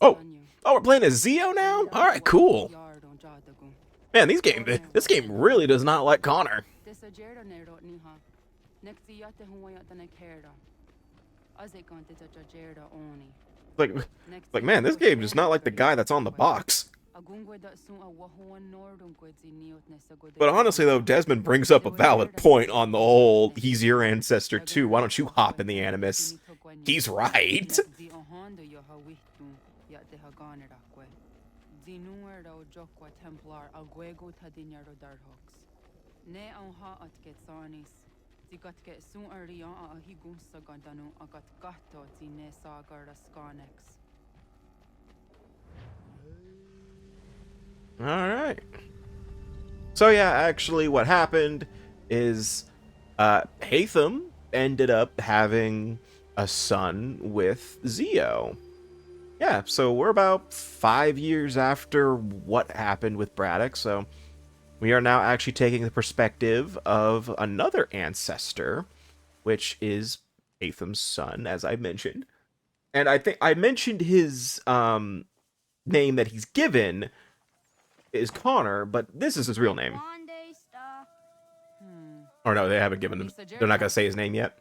Oh, oh, we're playing as Ziio now? Alright, cool. Man, this game really does not like Connor. Like, like, man, this game does not like the guy that's on the box. But honestly, though, Desmond brings up a valid point on the whole, he's your ancestor too, why don't you hop in the Animus? He's right. Alright. So yeah, actually what happened is Haytham ended up having a son with Ziio. Yeah, so we're about 5 years after what happened with Braddock, so we are now actually taking the perspective of another ancestor, which is Haytham's son, as I mentioned. And I think I mentioned his name that he's given is Connor, but this is his real name. Or no, they haven't given him. They're not gonna say his name yet.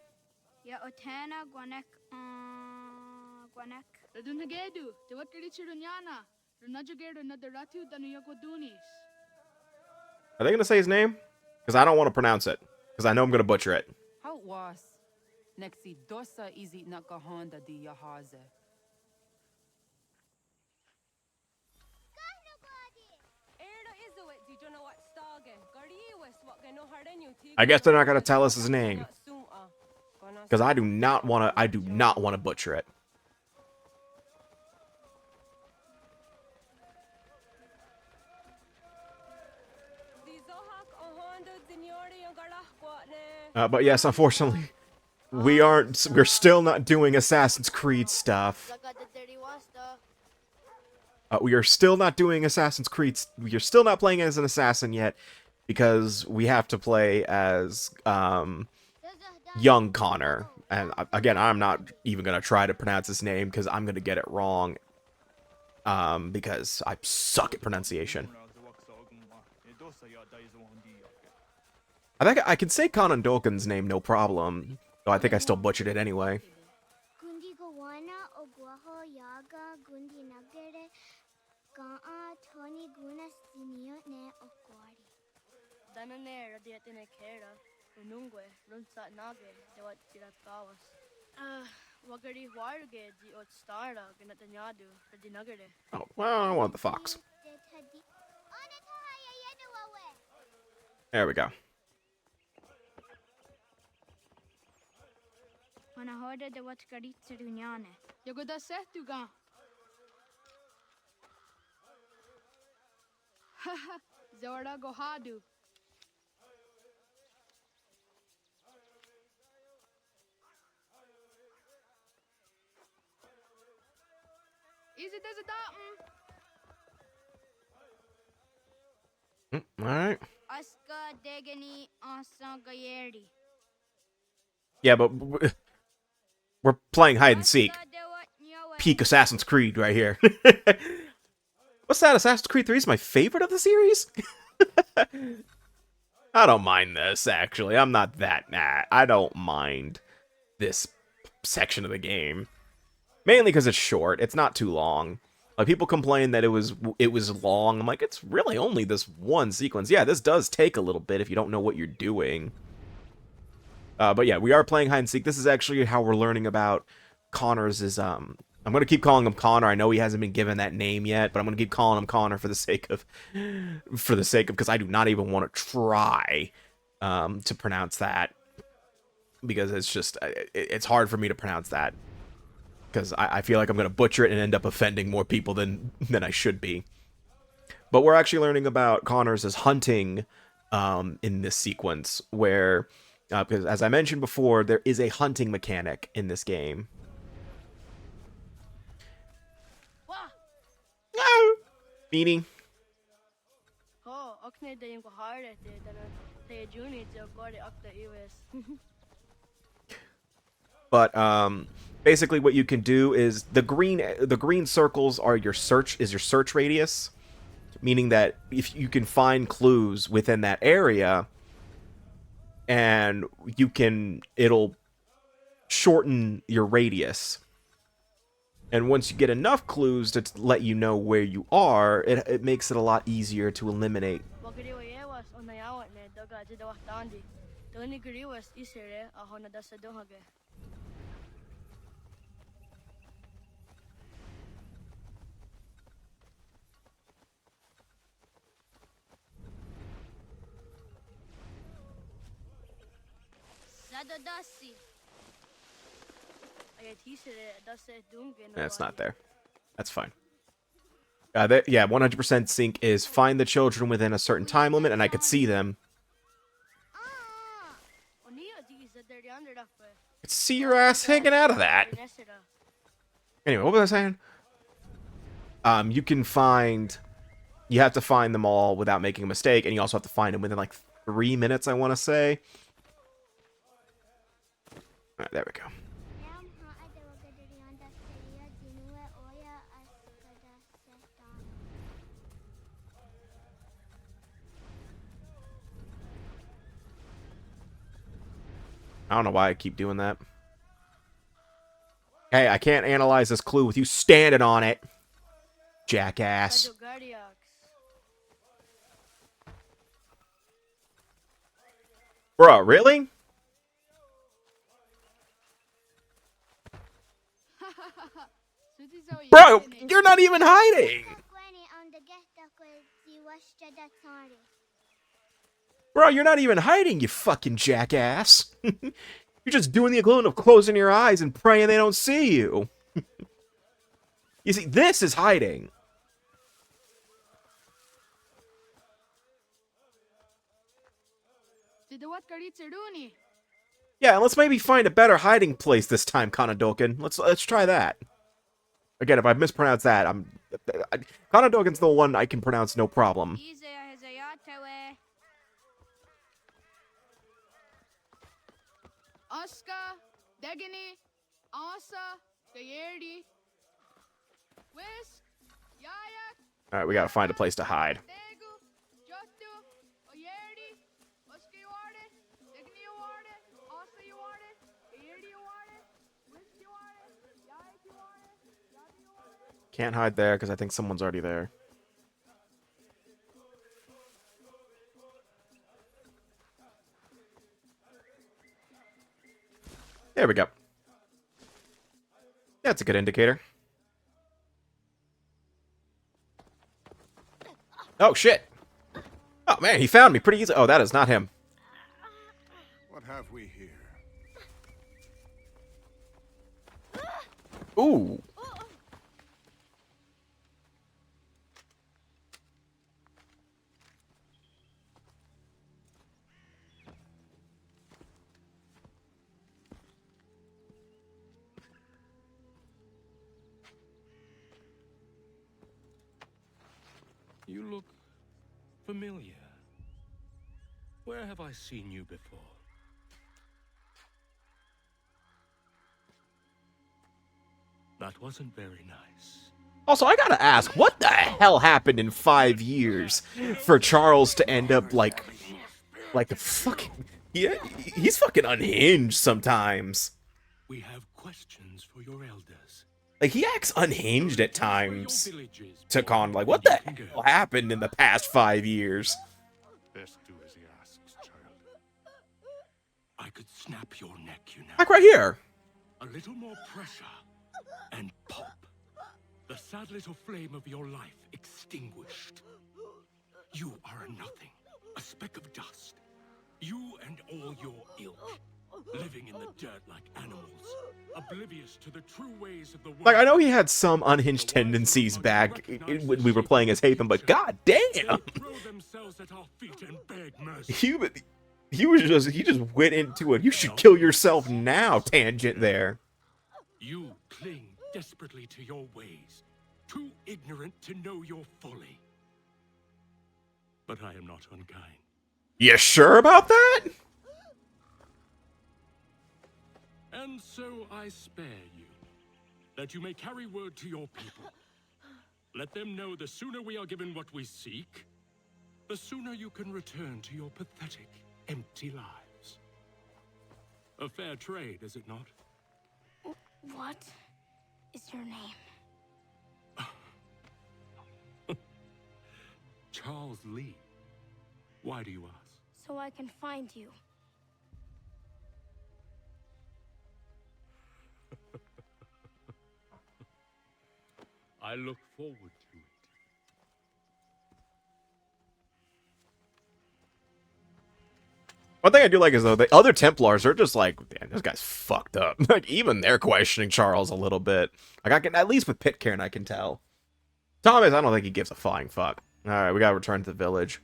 Are they gonna say his name? Because I don't want to pronounce it. Because I know I'm gonna butcher it. I guess they're not gonna tell us his name. Because I do not want to butcher it. But yes, unfortunately, we're still not doing Assassin's Creed stuff. We are still not doing Assassin's Creed. We are still not playing as an assassin yet, because we have to play as young Connor. And again, I'm not even gonna try to pronounce his name because I'm gonna get it wrong. Because I suck at pronunciation. I think I can say Conan Dolkin's name no problem, though I think I still butchered it anyway. Oh, well, I want the fox. There we go. Alright. Yeah, but we're playing hide and seek. Peak Assassin's Creed right here. What's that? Assassin's Creed 3 is my favorite of the series? I don't mind this, actually. I'm not that mad. I don't mind this section of the game. Mainly because it's short. It's not too long. Like, people complain that it was long. I'm like, it's really only this one sequence. Yeah, this does take a little bit if you don't know what you're doing. But yeah, we are playing hide and seek. This is actually how we're learning about Connor's I'm going to keep calling him Connor. I know he hasn't been given that name yet, but I'm going to keep calling him Connor for the sake of, because I do not even want to try to pronounce that. Because it's just, it's hard for me to pronounce that. Because I feel like I'm going to butcher it and end up offending more people than I should be. But we're actually learning about Connor's hunting in this sequence, where, because as I mentioned before, there is a hunting mechanic in this game. Beanie. But Basically, what you can do is the green circles are your search radius, meaning that if you can find clues within that area, and it'll shorten your radius. And once you get enough clues to let you know where you are, it makes it a lot easier to eliminate. That's not there. That's fine. Yeah, 100% sync is find the children within a certain time limit, and I could see them. I could see your ass hanging out of that. Anyway, what was I saying? You have to find them all without making a mistake, and you also have to find them within like 3 minutes, I want to say. Alright, there we go. I don't know why I keep doing that. Hey, I can't analyze this clue with you standing on it, jackass. Bro, really? Bro, you're not even hiding. Bro, you're not even hiding, you fucking jackass. You're just doing the equivalent of closing your eyes and praying they don't see you. You see, this is hiding. Yeah, let's maybe find a better hiding place this time, Kanadokin. Let's try that. Again, if I mispronounce that, Kanadokin's the one I can pronounce no problem. Alright, we gotta find a place to hide. Can't hide there because I think someone's already there. There we go. That's a good indicator. Oh, shit. Oh, man, he found me pretty easy. Oh, that is not him. What have we here? Ooh. You look familiar. Where have I seen you before? That wasn't very nice. Also, I gotta ask, what the hell happened in 5 years for Charles to end up like a fucking... Yeah, he's fucking unhinged sometimes. We have questions for your elders. Like, he acts unhinged at times. Took on, like, what the hell happened in the past 5 years? Best do as he asks, child. I could snap your neck, you know. Back right here. A little more pressure, and pop. The sad little flame of your life extinguished. You are a nothing, a speck of dust. You and all your ilk, living in the dirt like animals, oblivious to the true ways of the world. Like, I know he had some unhinged tendencies back when we were playing as Haytham, but god damn! He just went into it. You should kill yourself now tangent there. You cling desperately to your ways, too ignorant to know your folly. But I am not unkind. You sure about that? And so I spare you. that you may carry word to your people. Let them know the sooner we are given what we seek, the sooner you can return to your pathetic, empty lives. A fair trade, is it not? What is your name? Charles Lee. Why do you ask? So I can find you. I look forward to it. One thing I do like is, though, the other Templars are just like, damn, this guy's fucked up. Like, even they're questioning Charles a little bit. Like, I can, at least with Pitcairn, I can tell. Thomas, I don't think he gives a flying fuck. Alright, we gotta return to the village.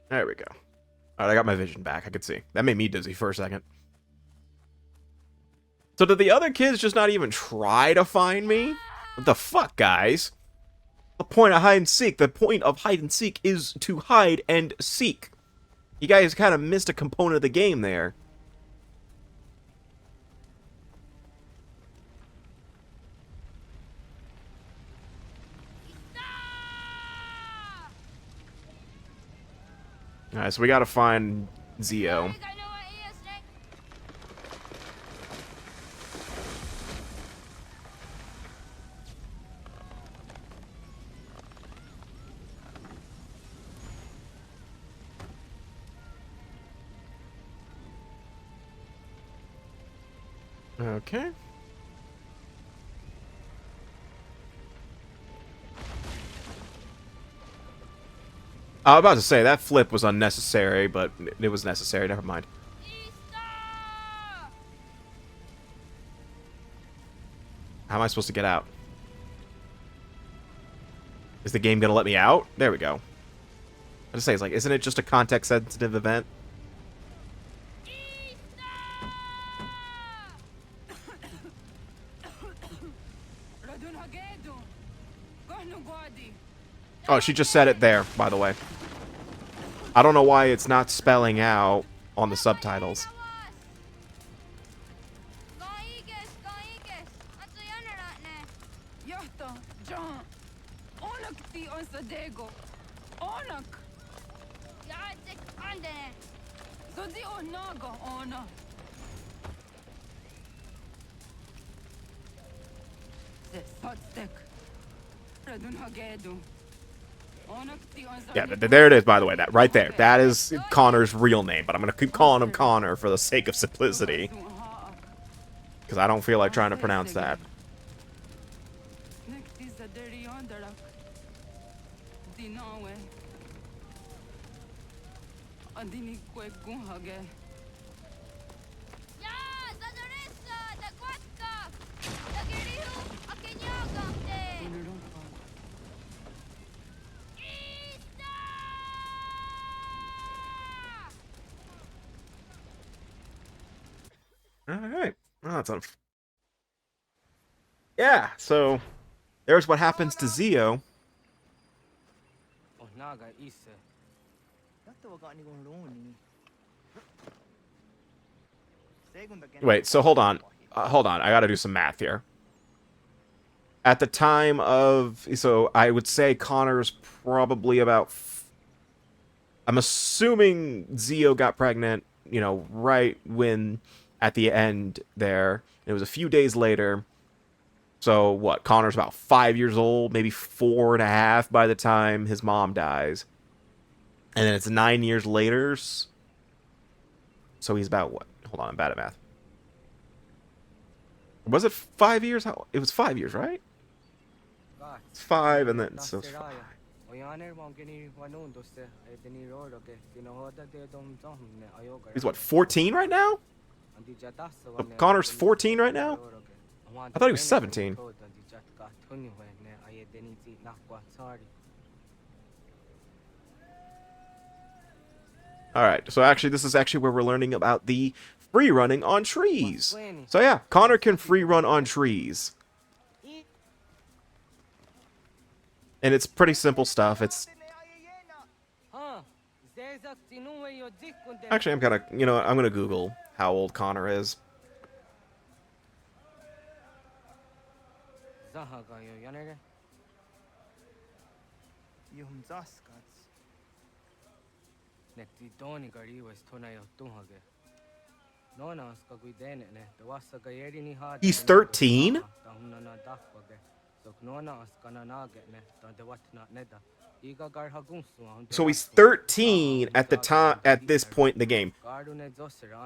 There we go. Alright, I got my vision back. I could see. That made me dizzy for a second. So did the other kids just not even try to find me? What the fuck, guys? The point of hide and seek. The point of hide and seek is to hide and seek. You guys kind of missed a component of the game there. Alright, so we gotta find Ziio. Okay. I was about to say, that flip was unnecessary, but it was necessary. Never mind. How am I supposed to get out? Is the game gonna let me out? There we go. I was gonna say, it's like, isn't it just a context-sensitive event? Oh, she just said it there, by the way. I don't know why it's not spelling out on the subtitles. Yeah, there it is, by the way. That right there. That is Connor's real name, but I'm going to keep calling him Connor for the sake of simplicity. Because I don't feel like trying to pronounce that. Alright. Well, that's yeah, so there's what happens to Ziio. Wait, so hold on. Hold on, I gotta do some math here. At the time of... So, I would say Connor's probably about... I'm assuming Ziio got pregnant, you know, right when... At the end there. It was a few days later. So, what? Connor's about 5 years old, maybe 4.5 by the time his mom dies. And then it's 9 years later. So he's about what? Hold on, I'm bad at math. Was it 5 years? It was 5 years, right? It's 5 and then... So it's 5. He's what, 14 right now? Oh, Connor's 14 right now? I thought he was 17. Alright, so actually this is actually where we're learning about the free running on trees. So yeah, Connor can free run on trees. And it's pretty simple stuff. It's Actually, I'm gonna, you know what, I'm gonna Google how old Connor is. He's 13? So he's 13 at the time, at this point in the game.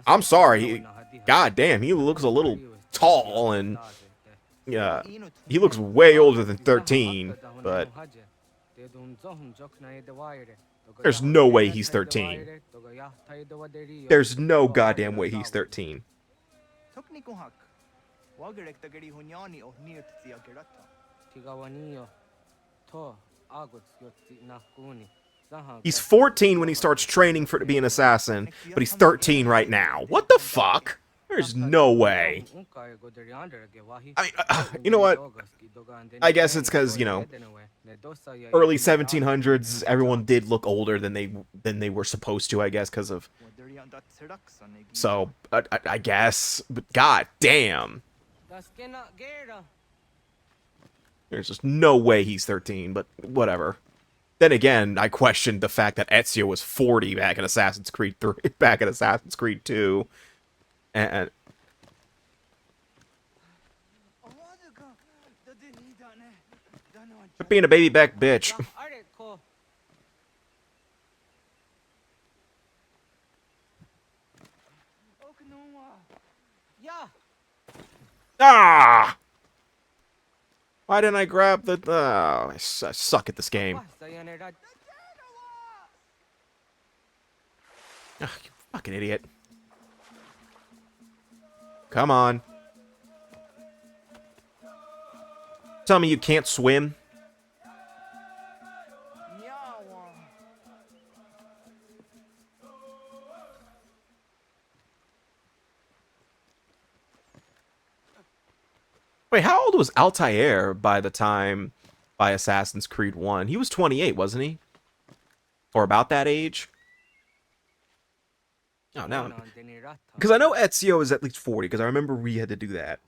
I'm sorry. God damn, he looks a little tall, and yeah, he looks way older than 13, but there's no way he's 13. There's no goddamn way he's 13. He's 14 when he starts training for to be an assassin, but he's 13 right now. What the fuck? There's no way. I mean, you know what? I guess it's because, you know, early 1700s, everyone did look older than they were supposed to, I guess, because of... So, I guess, but god damn. There's just no way he's 13, but whatever. Then again, I questioned the fact that Ezio was 40 back in Assassin's Creed 3, back in Assassin's Creed 2. And being a baby back bitch. Ah! Why didn't I grab the... I suck at this game. Ugh, you fucking idiot. Come on. Tell me you can't swim? Wait, how old was Altair by Assassin's Creed 1? He was 28, wasn't he? Or about that age? Oh, no. Because I know Ezio is at least 40, because I remember we had to do that.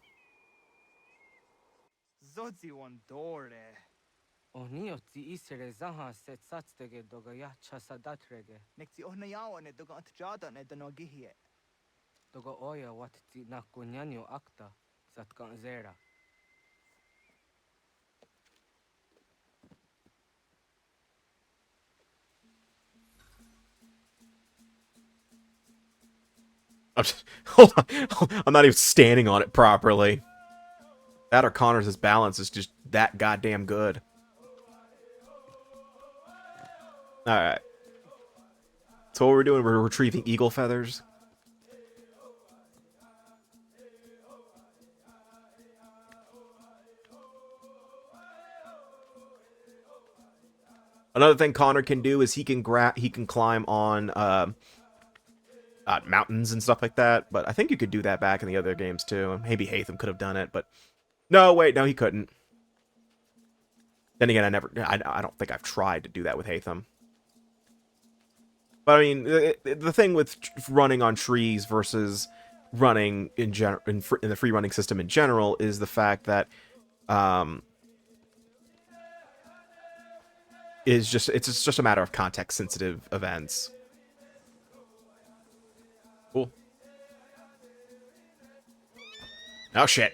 Hold on. I'm not even standing on it properly. That or Connor's balance is just that goddamn good. Alright. So what we're doing, we're retrieving eagle feathers. Another thing Connor can do is he can climb on mountains and stuff like that, but I think you could do that back in the other games too. Maybe Haytham could have done it, but no, wait, no, he couldn't. Then again, I don't think I've tried to do that with Haytham. But I mean, the thing with running on trees versus running in the free running system in general is the fact that it's just a matter of context sensitive events. Cool. Oh shit.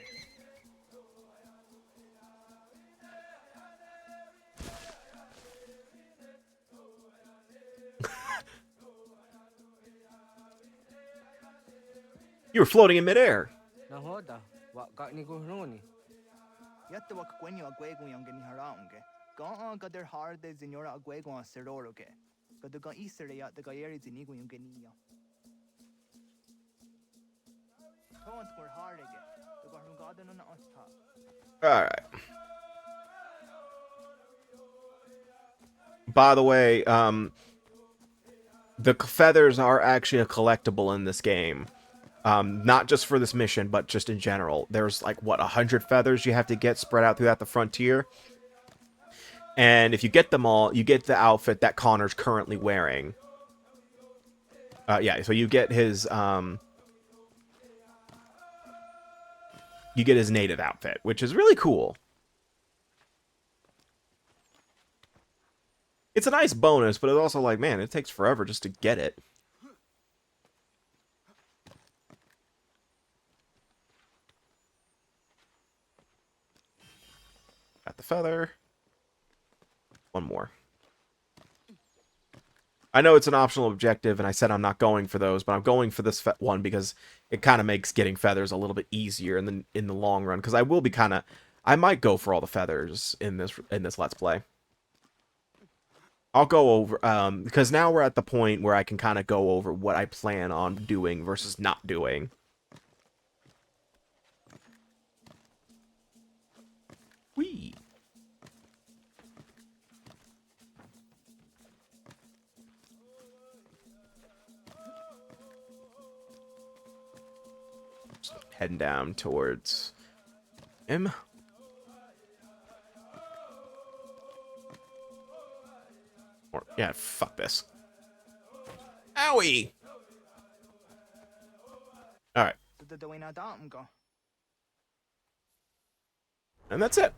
You were floating in midair. Alright. By the way, the feathers are actually a collectible in this game. Not just for this mission, but just in general. There's like, what, 100 feathers you have to get spread out throughout the frontier? And if you get them all, you get the outfit that Connor's currently wearing. Yeah, so you get his native outfit, which is really cool. It's a nice bonus, but it's also like, man, it takes forever just to get it. Got the feather. One more. I know it's an optional objective, and I said I'm not going for those, but I'm going for this one because it kind of makes getting feathers a little bit easier in the long run. Because I might go for all the feathers in this Let's Play. I'll go over because now we're at the point where I can kind of go over what I plan on doing versus not doing. Whee! Just heading down towards him. Or, yeah, fuck this. Owie! Alright. And that's it.